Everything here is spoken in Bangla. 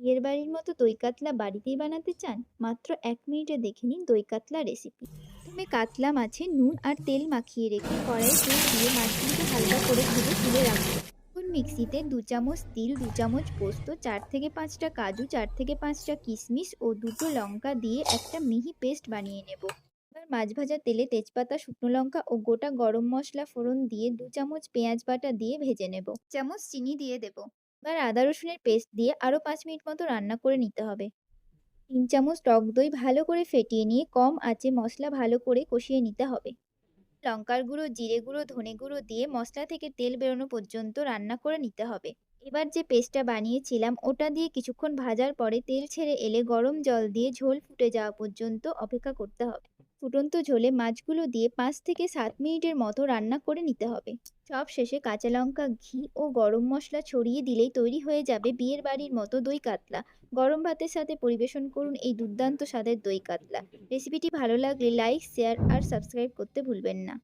বিয়ের বাড়ির মতো দই কাতলা বাড়িতেই বানাতে চান? মাত্র 1 মিনিটে দেখে নিন দই কাতলা রেসিপি। প্রথমে কাতলা মাছে নুন আর তেল মাখিয়ে রেখে কড়াই তেল দিয়ে মাছগুলোকে হালকা করে ভেজে তুলে রাখুন। এখন মিক্সিতে 2 চামচ তিল, 2 চামচ পোস্ত, 4 থেকে 5টা কাজু, 4 থেকে 5টা কিশমিশ ও দুটো লঙ্কা দিয়ে একটা মিহি পেস্ট বানিয়ে নেব। এবার মাছ ভাজা তেলে তেজপাতা, শুকনো লঙ্কা ও গোটা গরম মশলা ফোড়ন দিয়ে 2 চামচ পেঁয়াজ বাটা দিয়ে ভেজে নেব। চামচ চিনি দিয়ে দেব। এবার আদা রসুনের পেস্ট দিয়ে আরও 5 মিনিট মতো রান্না করে নিতে হবে। 3 চামচ টক দই ভালো করে ফেটিয়ে নিয়ে কম আঁচে মশলা ভালো করে কষিয়ে নিতে হবে। লঙ্কার গুঁড়ো, জিরে গুঁড়ো, ধনে গুঁড়ো দিয়ে মশলা থেকে তেল বেরোনো পর্যন্ত রান্না করে নিতে হবে। এবার যে পেস্টটা বানিয়েছিলাম ওটা দিয়ে কিছুক্ষণ ভাজার পরে তেল ছেড়ে এলে গরম জল দিয়ে ঝোল ফুটে যাওয়া পর্যন্ত অপেক্ষা করতে হবে। ফুটন্ত ঝোলে মাছগুলো দিয়ে 5 থেকে 7 মিনিটের মতো রান্না করে নিতে হবে। সব শেষে কাঁচা লঙ্কা, ঘি ও গরম মশলা ছড়িয়ে দিলেই তৈরি হয়ে যাবে বিয়ের বাড়ির মতো দই কাতলা। গরম ভাতের সাথে পরিবেশন করুন এই দুর্দান্ত স্বাদের দই কাতলা। রেসিপিটি ভালো লাগলে লাইক, শেয়ার আর সাবস্ক্রাইব করতে ভুলবেন না।